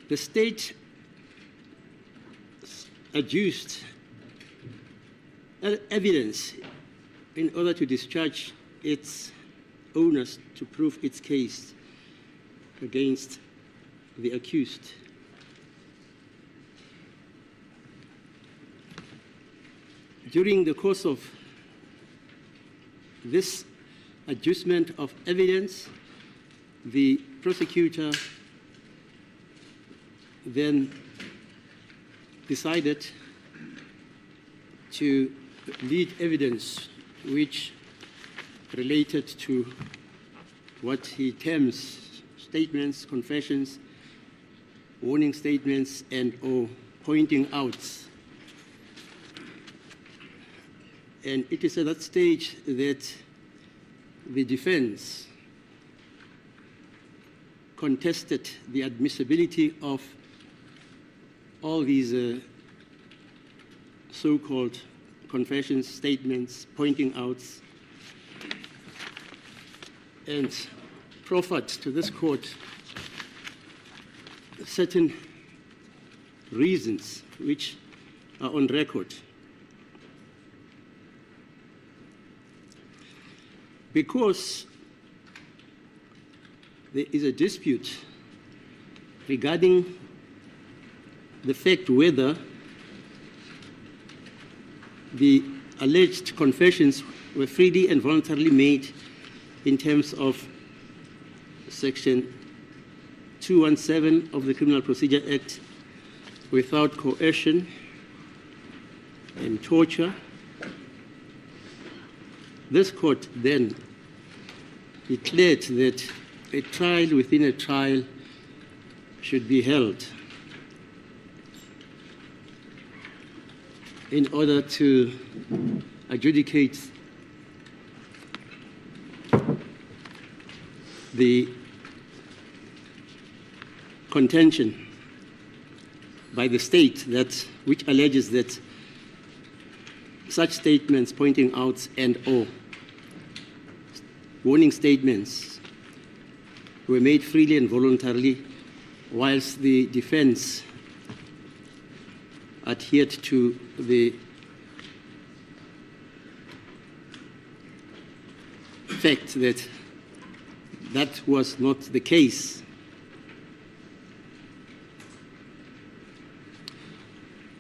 The state adduced evidence in order to discharge its owners to prove its case against the accused. During the course of this adjustment of evidence, the prosecutor then decided to lead evidence which related to what he terms statements, confessions, warning statements, and or pointing outs. And it is at that stage that the defense contested the admissibility of all these so-called confessions, statements, pointing outs, and proffered to this court certain reasons which are on record. Because there is a dispute regarding the fact whether the alleged confessions were freely and voluntarily made in terms of Section 217 of the Criminal Procedure Act without coercion and torture. This court then declared that a trial within a trial should be held in order to adjudicate the contention by the state which alleges that such statements, pointing out and or warning statements were made freely and voluntarily, whilst the defense adhered to the fact that that was not the case.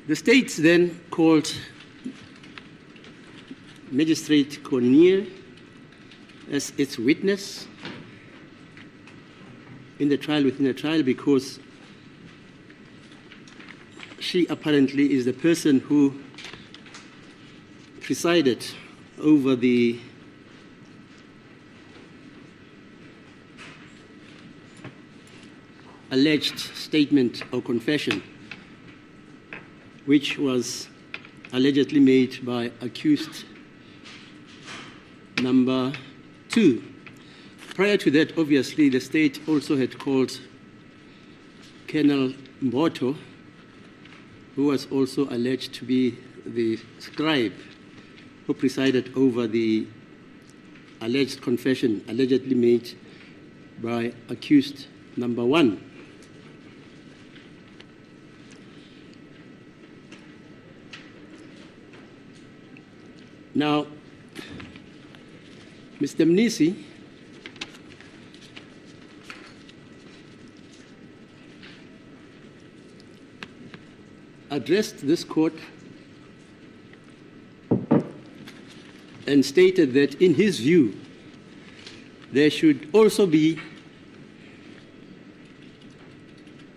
The state then called Magistrate Cornier as its witness in the trial within a trial, because she apparently is the person who presided over the alleged statement or confession which was allegedly made by accused number 2. Prior to that, obviously, the state also had called Colonel Mboto, who was also alleged to be the scribe who presided over the alleged confession allegedly made by accused number 1. Now, Mr. Mnisi addressed this court and stated that in his view there should also be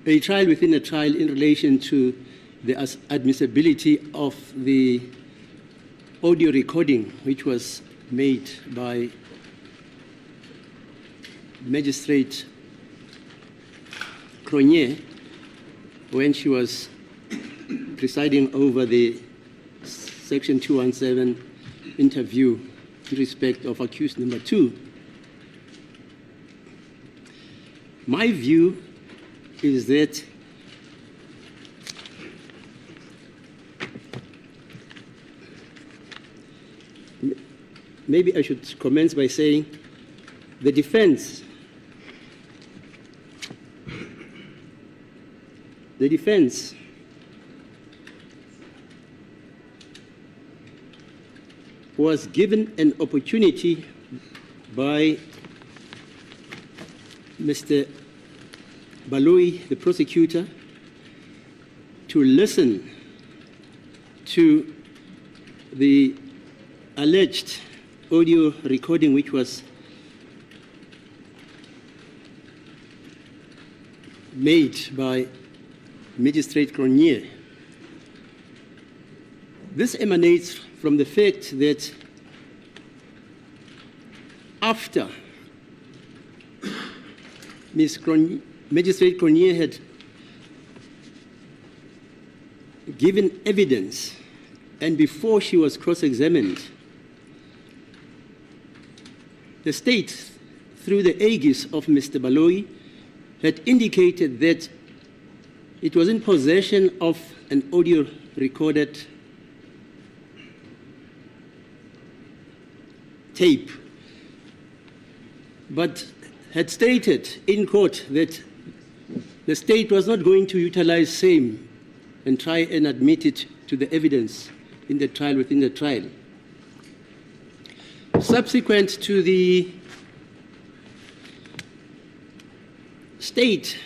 a trial within a trial in relation to the admissibility of the audio recording which was made by Magistrate Cornier when she was presiding over the Section 217 interview in respect of accused number 2. My view is that maybe I should commence by saying the defense the defense was given an opportunity by Mr. Baloyi, the prosecutor, to listen to the alleged audio recording which was made by Magistrate Cronier. This emanates from the fact that after Magistrate Cronier had given evidence and before she was cross-examined, the state, through the aegis of Mr. Baloyi, had indicated that it was in possession of an audio recorded tape, but had stated in court that the state was not going to utilize same and try and admit it to the evidence in the trial, within the trial. Subsequent to the state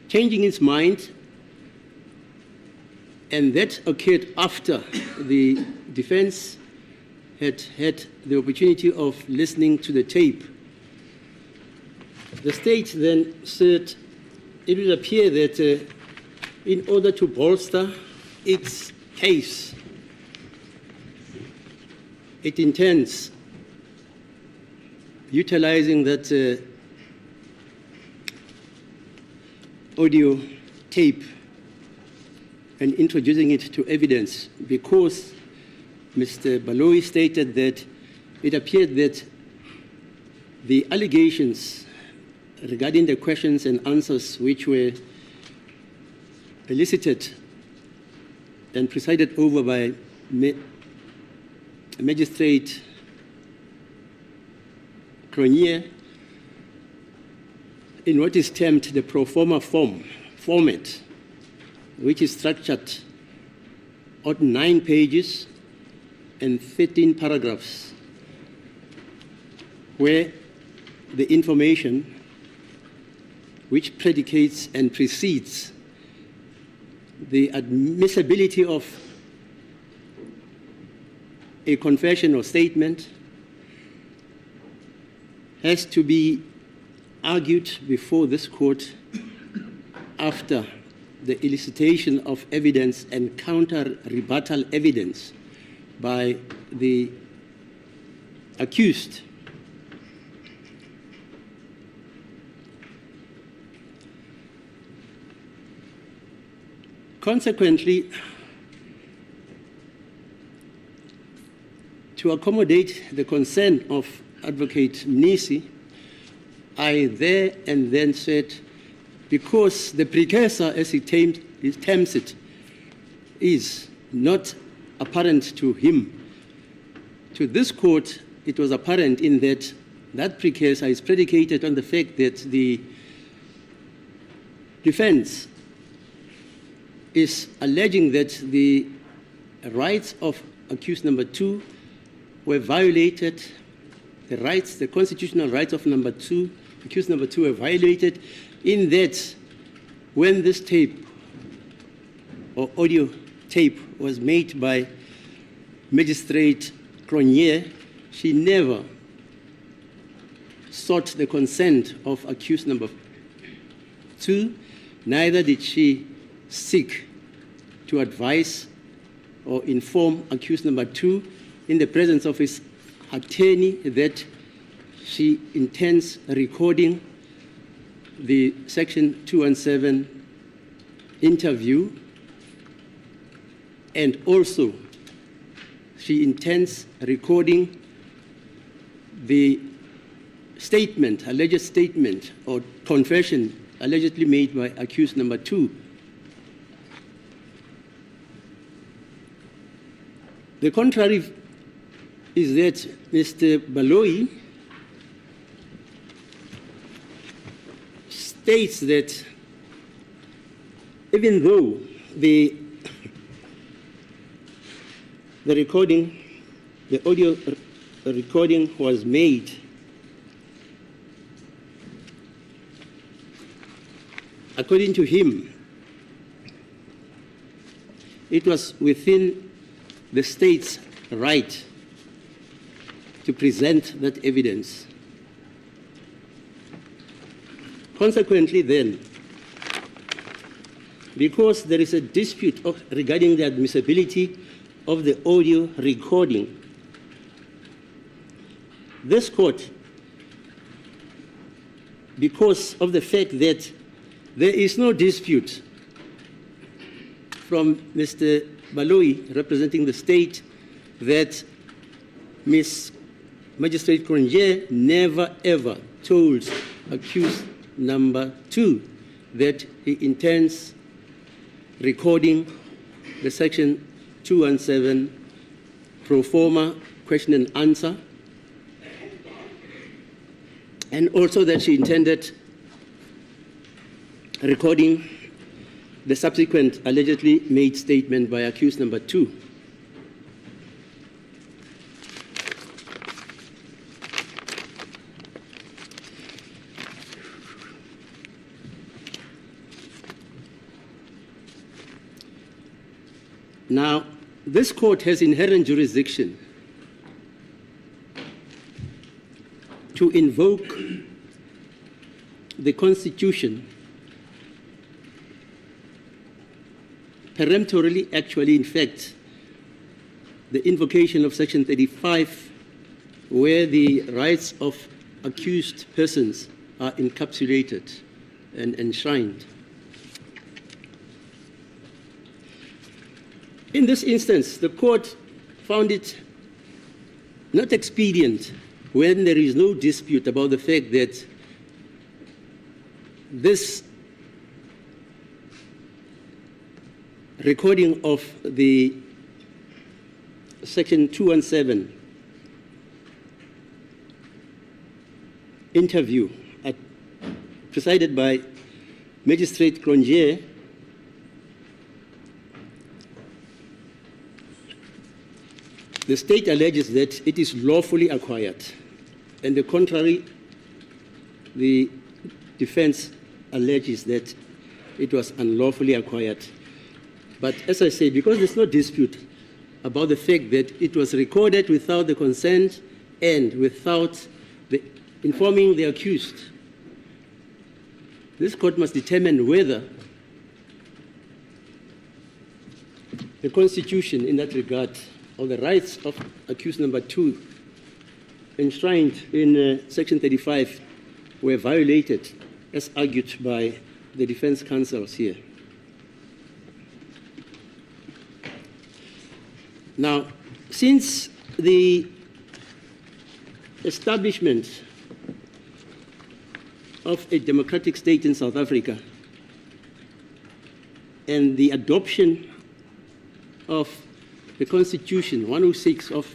changing its mind, and that occurred after the defense had had the opportunity of listening to the tape. The state then said it would appear that in order to bolster its case, it intends utilizing that audio tape and introducing it to evidence because Mr. Baloyi stated that it appeared that the allegations regarding the questions and answers which were elicited and presided over by Magistrate Cronier in what is termed the pro forma format, which is structured on 9 pages and 13 paragraphs, where the information which predicates and precedes the admissibility of a confession or statement has to be argued before this court after the elicitation of evidence and counter-rebuttal evidence by the accused. Consequently, to accommodate the concern of Advocate Mnisi, I there and then said, because the precursor, as he terms it, is not apparent to him, to this court, it was apparent in that that precursor is predicated on the fact that the defense is alleging that the rights of accused number 2 were violated, the constitutional rights of accused number 2 were violated, in that when this tape or audio tape was made by Magistrate Cronier, she never sought the consent of accused number 2, neither did she seek to advise or inform accused number 2 in the presence of his attorney that she intends recording the Section 217 interview, and also she intends recording the statement, alleged statement or confession allegedly made by accused number 2. The contrary is that Mr. Baloyi states that even though the audio recording was made according to him, it was within the state's right to present that evidence. Consequently, then, because there is a dispute regarding the admissibility of the audio recording, this court, because of the fact that there is no dispute from Mr. Baloyi representing the state that Ms. Magistrate Cronje never ever told accused number 2 that he intends recording the section 217 pro forma question and answer, and also that she intended recording the subsequent allegedly made statement by accused number 2. Now, this court has inherent jurisdiction to invoke the Constitution peremptorily, actually, in fact, the invocation of Section 35, where the rights of accused persons are encapsulated and enshrined. In this instance, the court found it not expedient, when there is no dispute about the fact that this recording of the Section 217 interview presided by Magistrate Cronje the state alleges that it is lawfully acquired, and the contrary, the defense alleges that it was unlawfully acquired. But as I say, because there's no dispute about the fact that it was recorded without the consent and without informing the accused, this court must determine whether the Constitution in that regard, or the rights of accused number 2 enshrined in Section 35 were violated, as argued by the defense counsels here. Now, since the establishment of a democratic state in South Africa and the adoption of the Constitution 106 of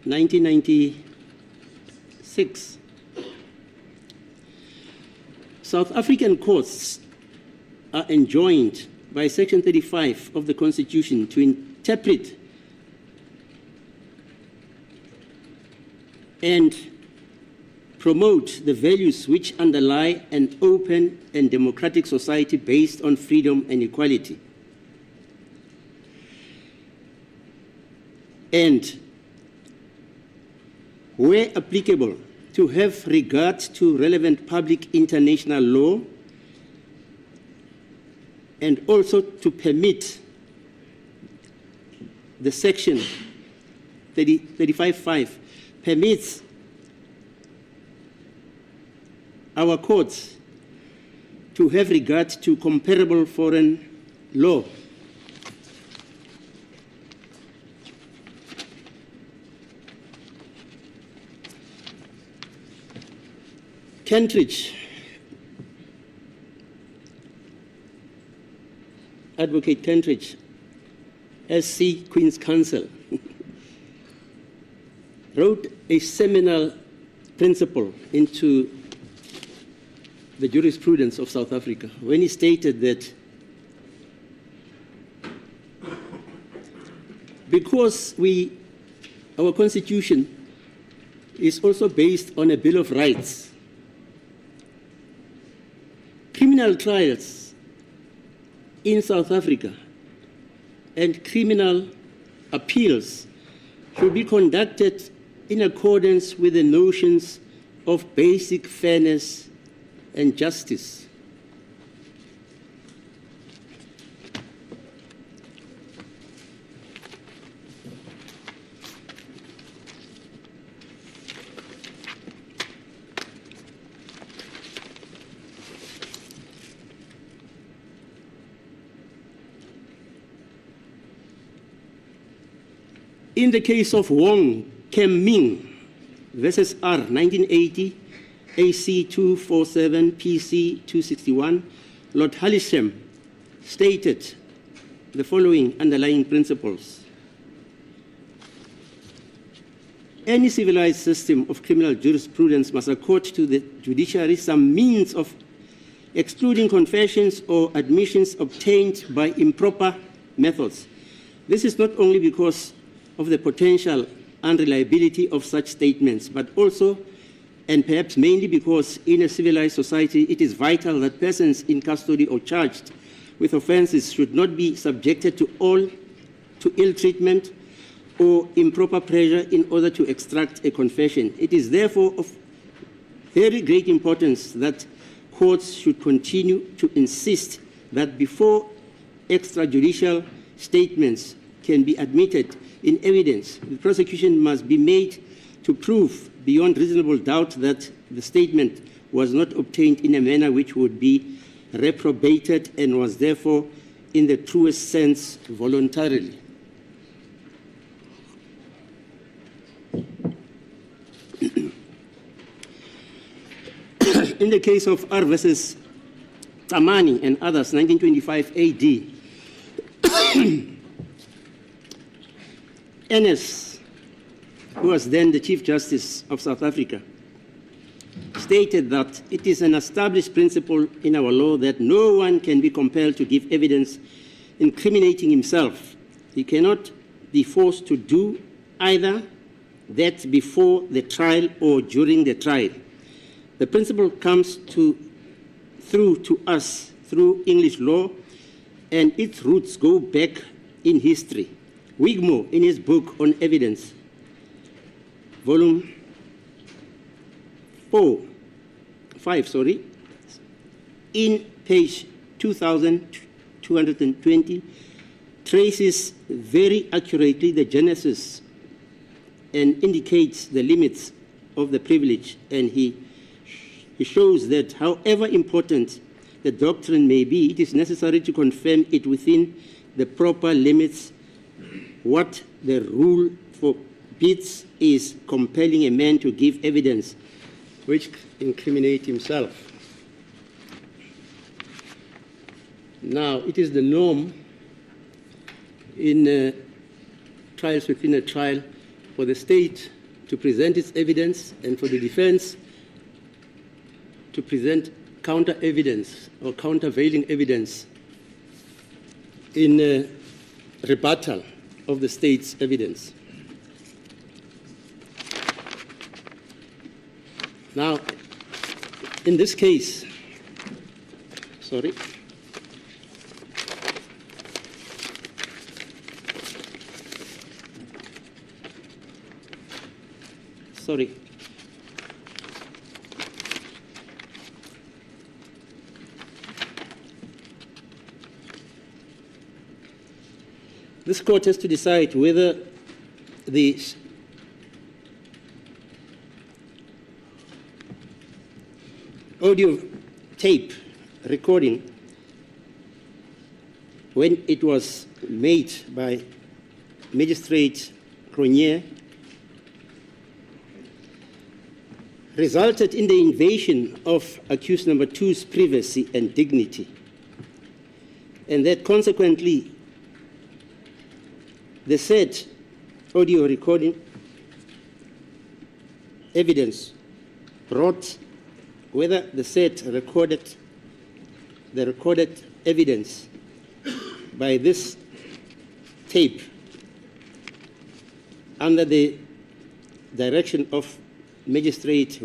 1996, South African courts are enjoined by Section 35 of the Constitution to interpret and promote the values which underlie an open and democratic society based on freedom and equality. And, where applicable, to have regard to relevant public international law, and also to permit the Section 35.5 permits our courts to have regard to comparable foreign law. Kentridge, Advocate Kentridge, SC Queen's Counsel, wrote a seminal principle into the jurisprudence of South Africa when he stated that because our constitution is also based on a Bill of Rights, criminal trials in South Africa and criminal appeals should be conducted in accordance with the notions of basic fairness and justice. In the case of Wong Kem Ming versus R, 1980, AC 247, PC 261, Lord Halisham stated the following underlying principles. Any civilized system of criminal jurisprudence must accord to the judiciary some means of excluding confessions or admissions obtained by improper methods. This is not only because of the potential unreliability of such statements, but also, and perhaps mainly because in a civilized society, it is vital that persons in custody or charged with offenses should not be subjected to ill treatment or improper pressure in order to extract a confession. It is therefore of very great importance that courts should continue to insist that before extrajudicial statements can be admitted in evidence, the prosecution must be made to prove beyond reasonable doubt that the statement was not obtained in a manner which would be reprobated and was therefore, in the truest sense, voluntarily. In the case of R versus Tamani and others, 1925 AD, Ennis, who was then the Chief Justice of South Africa, stated that it is an established principle in our law that no one can be compelled to give evidence incriminating himself. He cannot be forced to do either that before the trial or during the trial. The principle comes through to us through English law, and its roots go back in history. Wigmore, in his book on evidence, volume 5, in page 2220, traces very accurately the genesis and indicates the limits of the privilege, and he shows that however important the doctrine may be, it is necessary to confirm it within the proper limits. What the rule forbids is compelling a man to give evidence which incriminates himself. Now, it is the norm in trials within a trial for the state to present its evidence and for the defense to present counter evidence or countervailing evidence in rebuttal of the state's evidence. Now, in this case, sorry. This court has to decide whether the audio tape recording, when it was made by Magistrate Cronier, resulted in the invasion of accused number 2's privacy and dignity, and that consequently the said audio recording evidence brought whether the said recorded evidence by this tape under the direction of Magistrate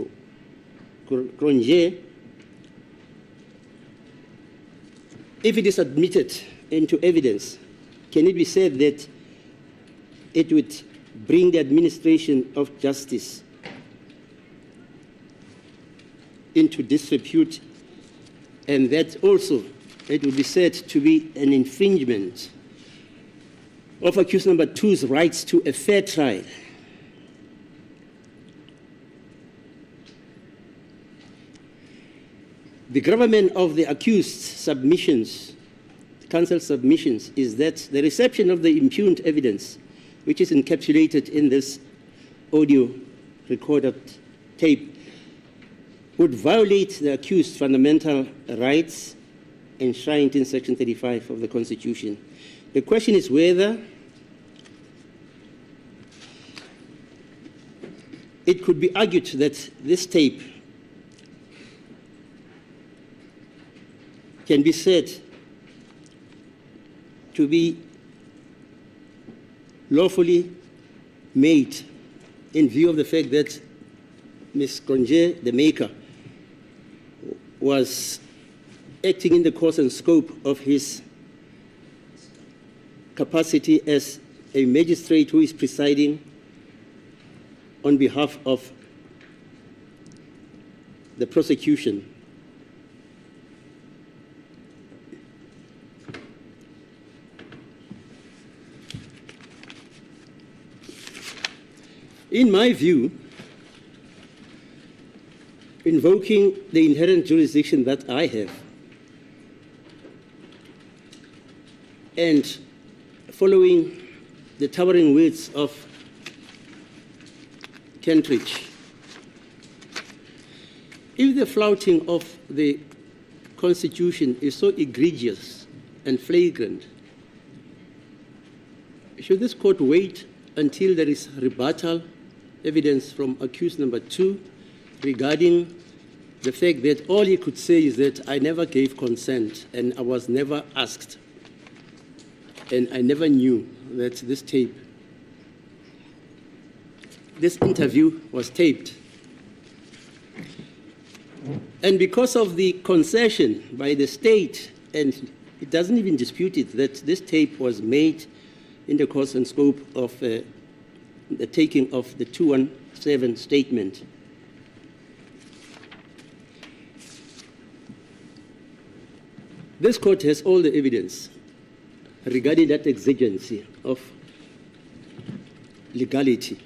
Kronje, if it is admitted into evidence, can it be said that it would bring the administration of justice into disrepute, and that also it would be said to be an infringement of accused number 2's rights to a fair trial? The gravamen of the accused submissions, counsel submissions, is that the reception of the impugned evidence, which is encapsulated in this audio recorded tape, would violate the accused's fundamental rights enshrined in Section 35 of the Constitution. The question is whether it could be argued that this tape can be said to be lawfully made in view of the fact that Ms. Kronje, the maker, was acting in the course and scope of his capacity as a magistrate who is presiding on behalf of the prosecution. In my view, invoking the inherent jurisdiction that I have and following the towering words of Kentridge, if the flouting of the Constitution is so egregious and flagrant, should this court wait until there is rebuttal evidence from accused number 2 regarding the fact that all he could say is that I never gave consent and I was never asked and I never knew that this interview was taped. And because of the concession by the state, and it doesn't even dispute it, that this tape was made in the course and scope of the taking of the 217 statement. This court has all the evidence regarding that exigency of legality.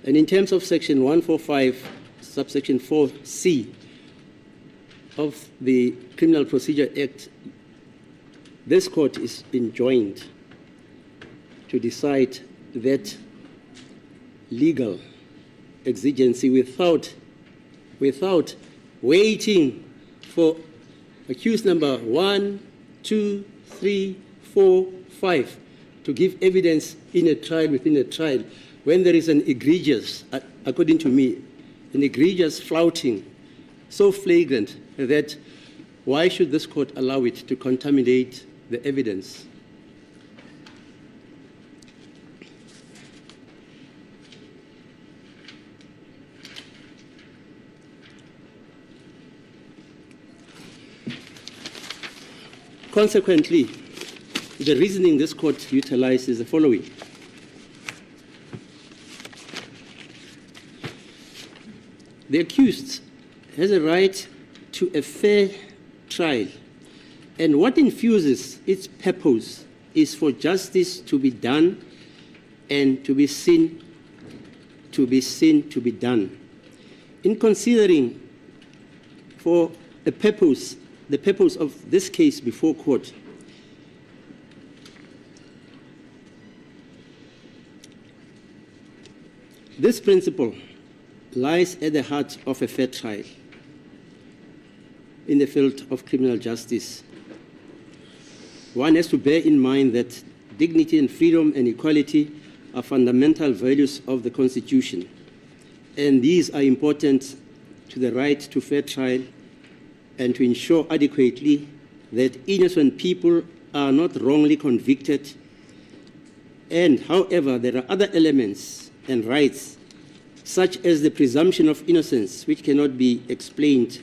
And in terms of Section 145, subsection 4C of the Criminal Procedure Act, this court is enjoined to decide that legal exigency without waiting for accused number 1, 2, 3, 4, 5 to give evidence in a trial within a trial when there is an egregious, according to me, an egregious flouting so flagrant that why should this court allow it to contaminate the evidence? Consequently, the reasoning this court utilized is the following. The accused has a right to a fair trial, and what infuses its purpose is for justice to be done and to be seen to be done. In considering for the purpose of this case before court, this principle lies at the heart of a fair trial in the field of criminal justice. One has to bear in mind that dignity and freedom and equality are fundamental values of the Constitution, and these are important to the right to fair trial and to ensure adequately that innocent people are not wrongly convicted. And however, there are other elements and rights, such as the presumption of innocence, which cannot be explained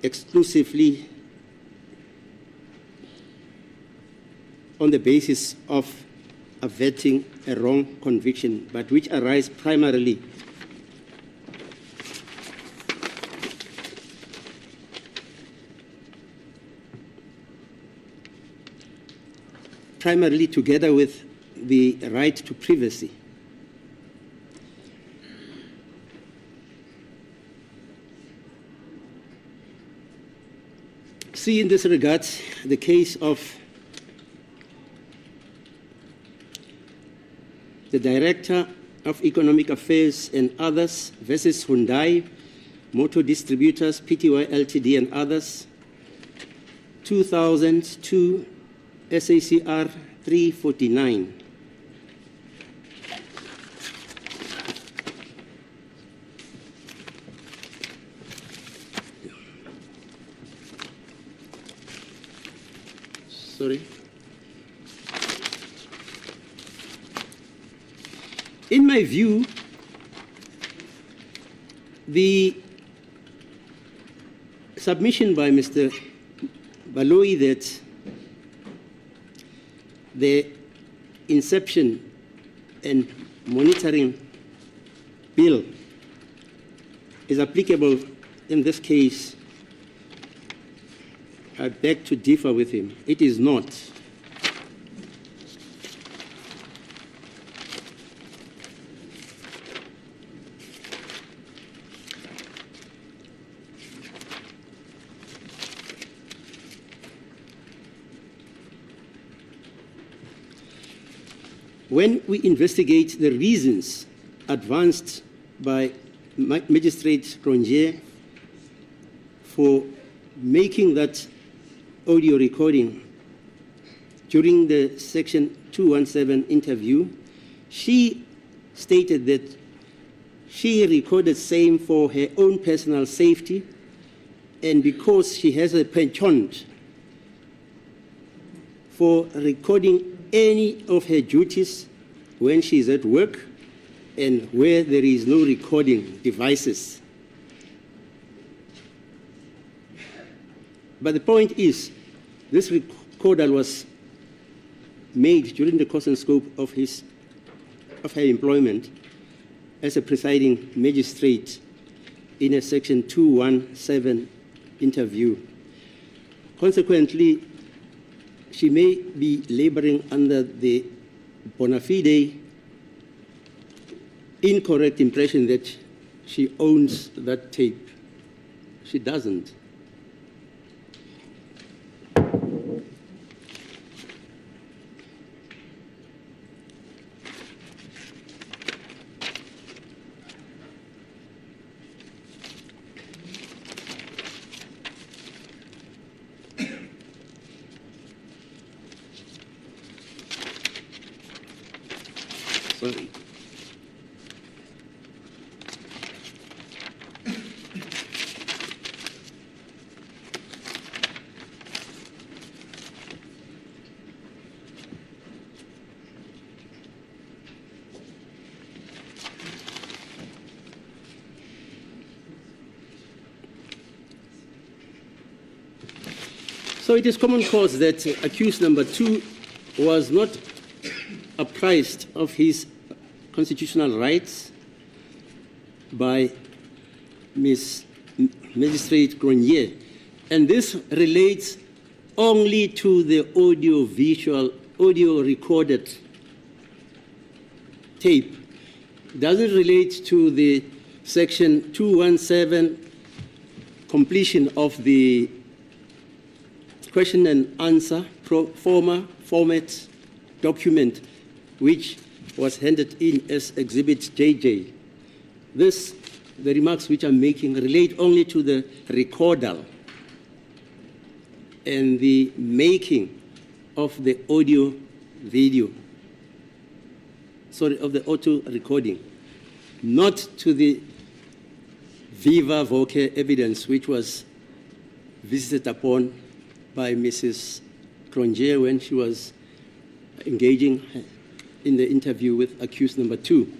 exclusively on the basis of averting a wrong conviction, but which arise primarily together with the right to privacy. See in this regard the case of the Director of Economic Affairs and others versus Hyundai Motor Distributors, Pty Ltd and others, 2002 SACR 349. Sorry. In my view, the submission by Mr. Baloyi that the inception and monitoring bill is applicable in this case, I beg to differ with him. It is not. When we investigate the reasons advanced by Magistrate Ronje for making that audio recording during the Section 217 interview, she stated that she recorded same for her own personal safety and because she has a penchant for recording any of her duties when she is at work and where there is no recording devices. But the point is, this recordal was made during the course and scope of her employment as a presiding magistrate in a Section 217 interview. Consequently, she may be laboring under the bona fide incorrect impression that she owns that tape. She doesn't. Sorry. So it is common cause that accused number 2 was not apprised of his constitutional rights by Ms. Magistrate Grenier, and this relates only to the audio recorded tape. It doesn't relate to the Section 217 completion of the question and answer format document, which was handed in as Exhibit JJ. The remarks which I'm making relate only to the recordal and the making of the of the auto recording, not to the viva voce evidence which was visited upon by Mrs. Cronje when she was engaging in the interview with accused number 2.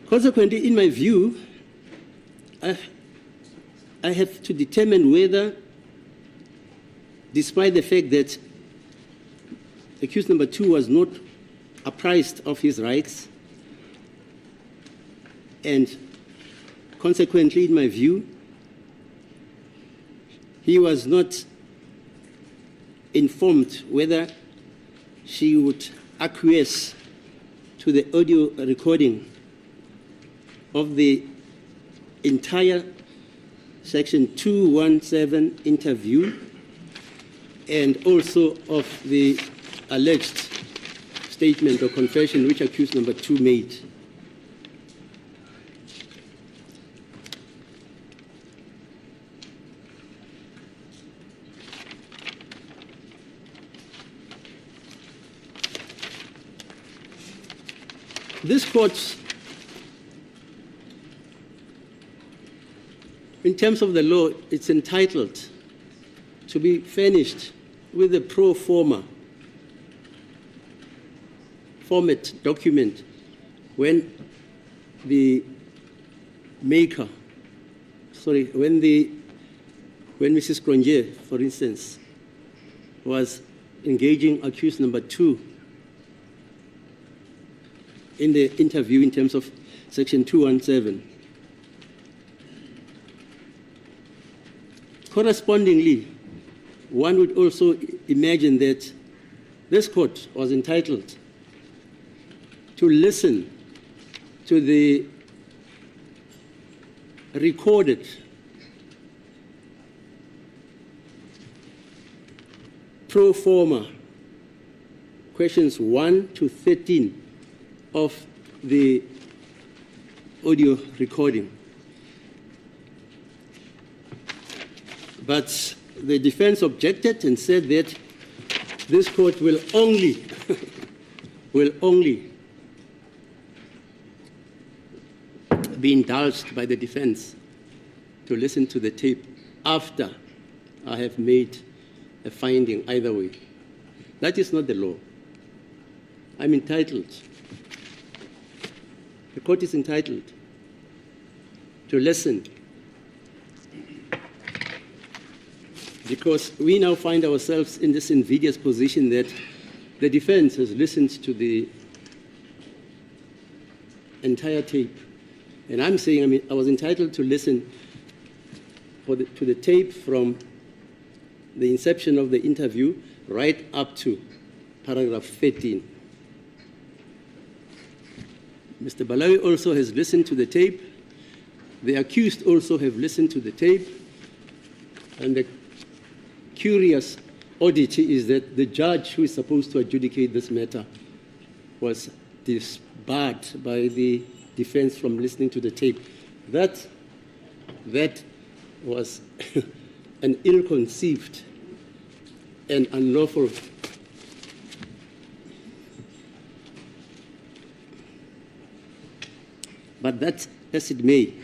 Consequently, in my view, I have to determine whether, despite the fact that accused number 2 was not apprised of his rights, and consequently, in my view, he was not informed whether she would acquiesce to the audio recording of the entire Section 217 interview and also of the alleged statement or confession which accused number 2 made. This court, in terms of the law, it's entitled to be furnished with a pro forma format document when the maker, when Mrs. Cronje, for instance, was engaging accused number 2 in the interview in terms of Section 217. Correspondingly, one would also imagine that this court was entitled to listen to the recorded pro forma questions 1 to 13 of the audio recording. But the defense objected and said that this court will only be indulged by the defense to listen to the tape after I have made a finding either way. That is not the law. I'm entitled. The court is entitled to listen, because we now find ourselves in this invidious position that the defense has listened to the entire tape. And I'm saying, I was entitled to listen to the tape from the inception of the interview right up to paragraph 13. Mr. Balawi also has listened to the tape. The accused also have listened to the tape. And the curious oddity is that the judge who is supposed to adjudicate this matter was disbarred by the defense from listening to the tape. That was an ill-conceived and unlawful but that as it may.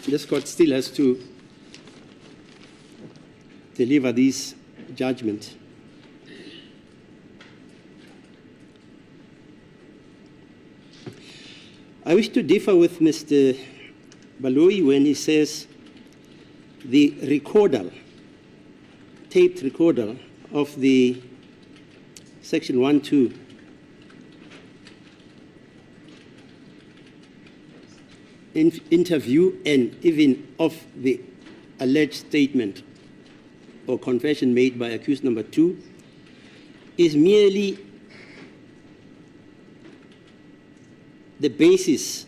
This court still has to deliver these judgments. I wish to differ with Mr. Baloyi when he says the recorder, taped recorder of the Section 1-2 interview and even of the alleged statement or confession made by accused number 2 is merely the basis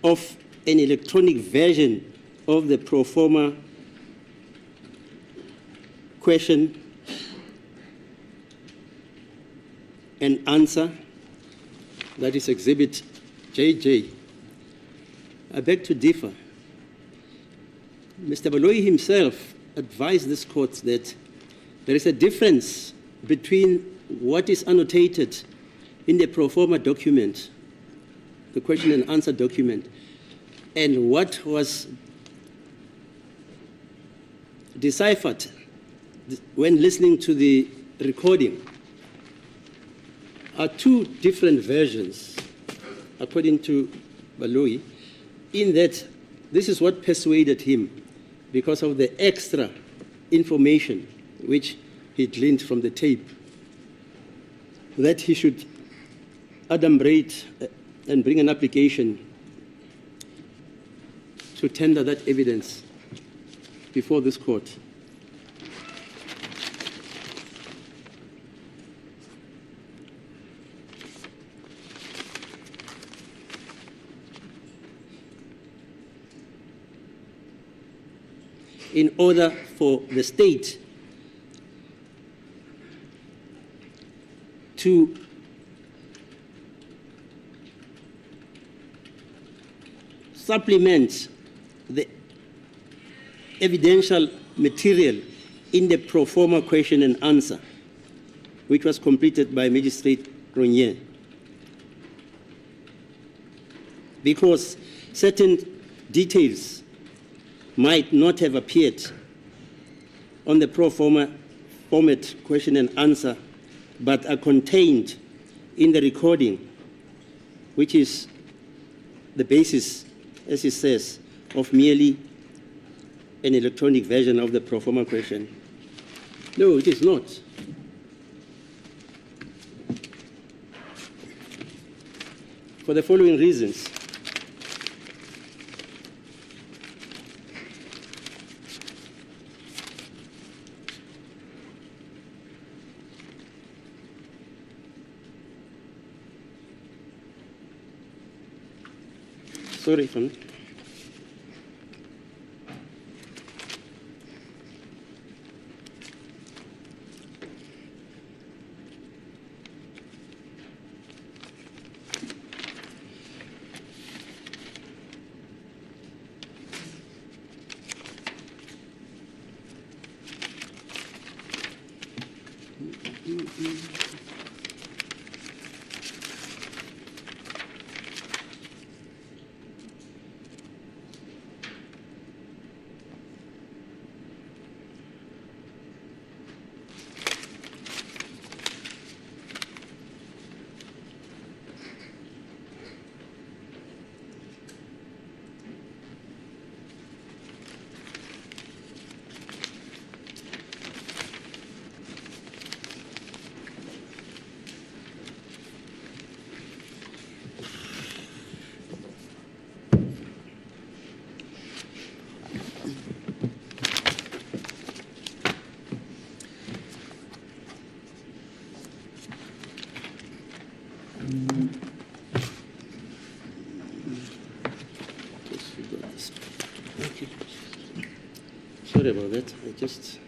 of an electronic version of the pro forma question and answer, that is Exhibit JJ. I beg to differ. Mr. Baloyi himself advise this court that there is a difference between what is annotated in the pro forma document, the question and answer document, and what was deciphered when listening to the recording are two different versions, according to Baloyi, in that this is what persuaded him because of the extra information which he gleaned from the tape, that he should adumbrate and bring an application to tender that evidence before this court. In order for the state to supplement the evidential material in the pro forma question and answer, which was completed by Magistrate Ronye, because certain details might not have appeared on the pro forma format question and answer, but are contained in the recording, which is the basis, as he says, of merely an electronic version of the pro forma question. No, it is not. For the following reasons. Sorry, from okay. Sorry about that. I just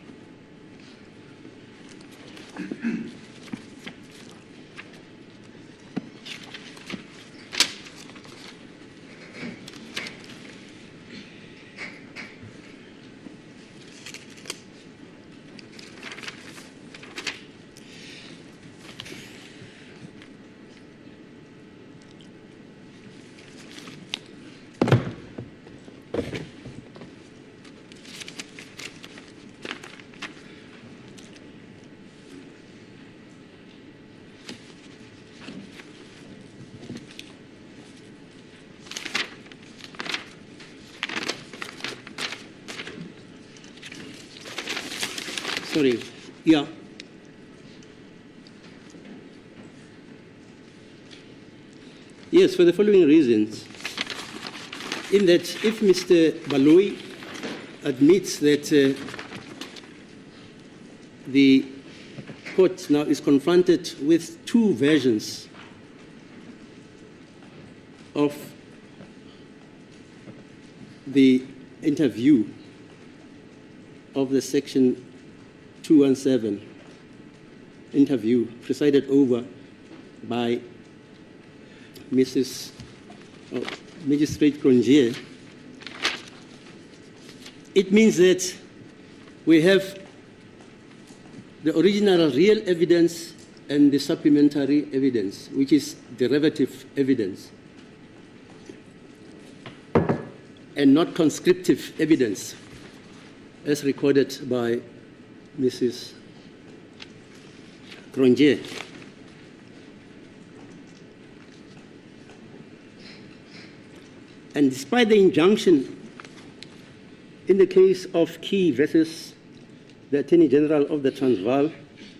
sorry. Yeah. Yes, for the following reasons. In that, if Mr. Baloyi admits that the court now is confronted with two versions of the interview of the Section 217 interview presided over by Mrs. Magistrate Ronje, it means that we have the original real evidence and the supplementary evidence, which is derivative evidence, and not conscriptive evidence, as recorded by Mrs. Cronje. And despite the injunction in the case of Key versus the Attorney General of the Transvaal,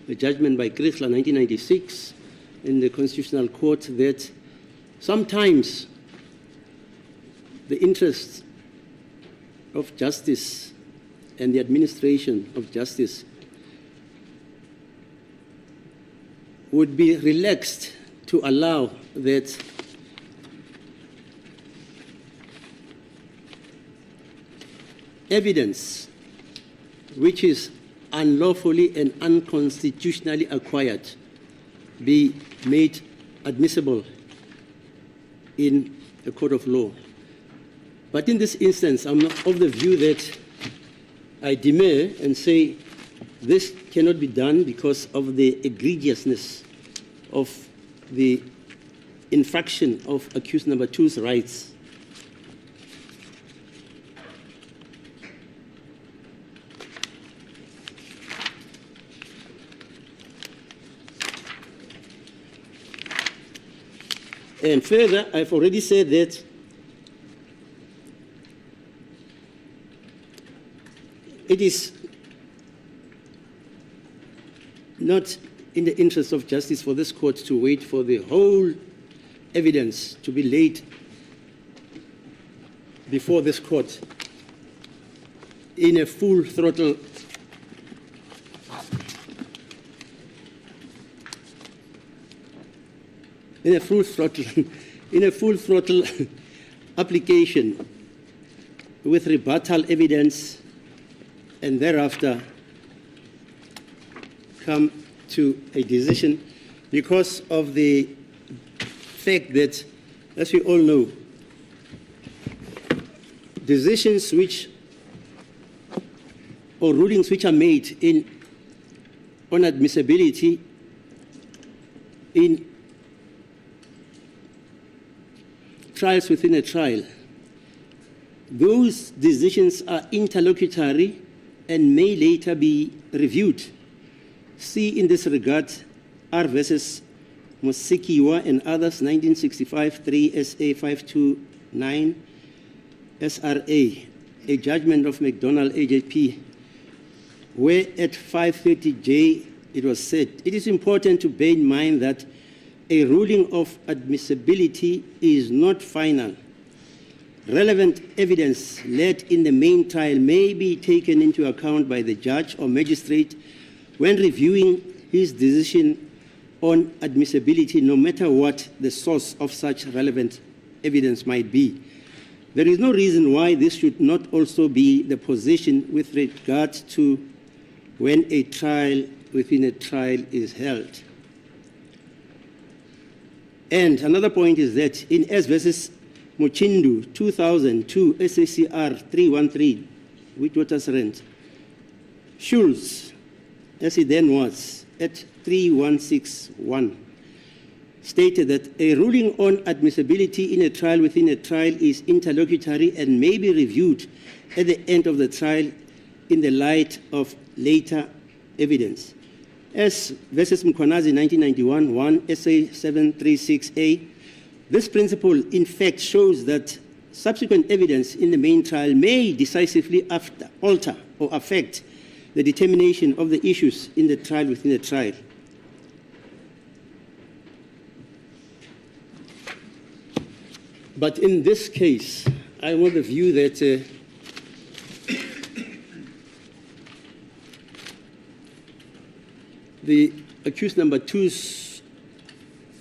a judgment by Chrysler 1996 in the Constitutional Court, that sometimes the interests of justice and the administration of justice would be relaxed to allow that evidence which is unlawfully and unconstitutionally acquired be made admissible in a court of law. But in this instance, I'm of the view that I demur and say this cannot be done because of the egregiousness of the infraction of accused number two's rights. And further, I've already said that it is not in the interest of justice for this court to wait for the whole evidence to be laid before this court in a full throttle application with rebuttal evidence, and thereafter come to a decision, because of the fact that, as we all know, decisions which or rulings which are made on admissibility in trials within a trial, those decisions are interlocutory and may later be reviewed. See in this regard R versus Musekiwa and others, 1965, 3 SA 529 SRA, a judgment of McDonald AJP, where at 530J it was said, it is important to bear in mind that a ruling of admissibility is not final. Relevant evidence led in the main trial may be taken into account by the judge or magistrate when reviewing his decision on admissibility, no matter what the source of such relevant evidence might be. There is no reason why this should not also be the position with regard to when a trial within a trial is held. And another point is that in S versus Muchindu 2002 SACR 313, Witwatersrand, Schulz, as he then was, at 3161, stated that a ruling on admissibility in a trial within a trial is interlocutory and may be reviewed at the end of the trial in the light of later evidence. S versus Mkhwanazi 1991, 1 SA 736A, this principle in fact shows that subsequent evidence in the main trial may decisively alter or affect the determination of the issues in the trial within the trial. But in this case, I want the view that the accused number two's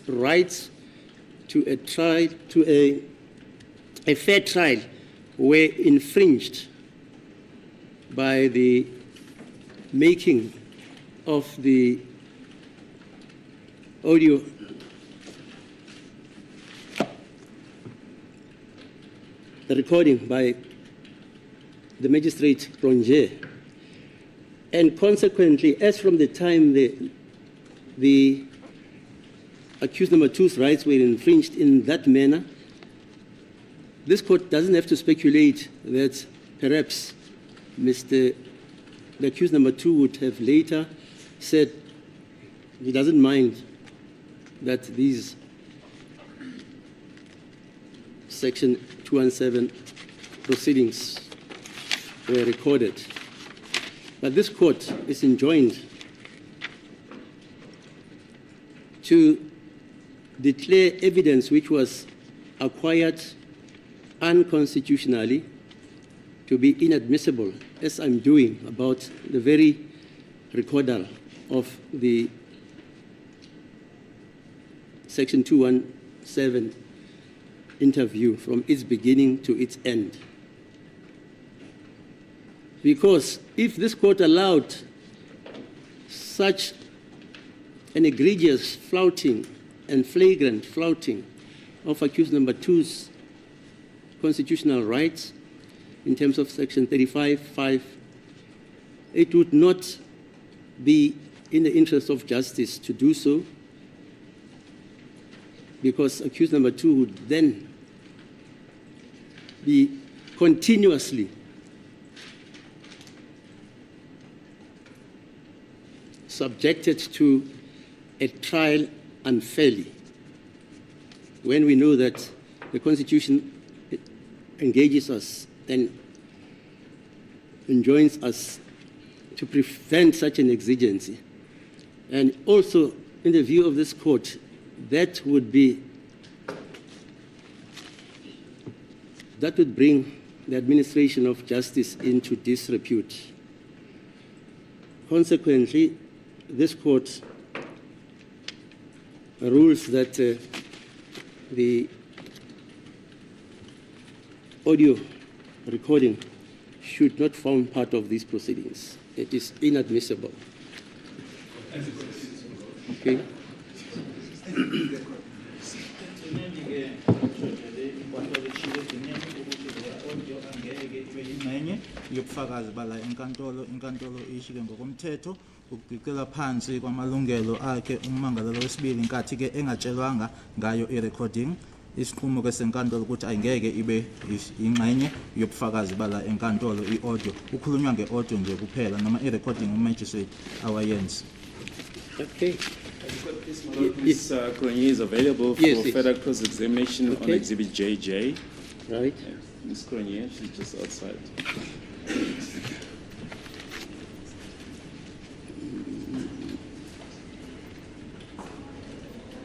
rights to a trial, to a fair trial, were infringed by the making of the audio the recording by the magistrate Ronje. And consequently, as from the time the accused number two's rights were infringed in that manner, this court doesn't have to speculate that perhaps the accused number two would have later said he doesn't mind that these Section 217 proceedings were recorded. But this court is enjoined to declare evidence which was acquired unconstitutionally to be inadmissible, as I'm doing about the very recordal of the Section 217 interview from its beginning to its end. Because if this court allowed such an egregious flouting and flagrant flouting of accused number two's constitutional rights in terms of Section 35(5), it would not be in the interest of justice to do so, because accused number two would then be continuously subjected to a trial unfairly, when we know that the Constitution engages us and enjoins us to prevent such an exigency. And also, in the view of this court, that would bring the administration of justice into disrepute. Consequently, this court rules that the audio recording should not form part of these proceedings. It is inadmissible. Okay. yobufakazi bala inkantolo ishike ngokomthetho ukubhekela phansi kwamalungelo akhe ummangalelo wesibili inkathi ke engatshelwanga ngayo i-recording isiqumo ke senkantolo ukuthi ayingeke ibe ingxenye yobufakazi bala enkantolo i-audio ukhulunywa nge-audio nje kuphela noma i-recording umagistrate awayenzi. Okay. Ms. Kronyi is available for further cross-examination on Exhibit JJ. Right. Ms. Kronyi, she's just outside.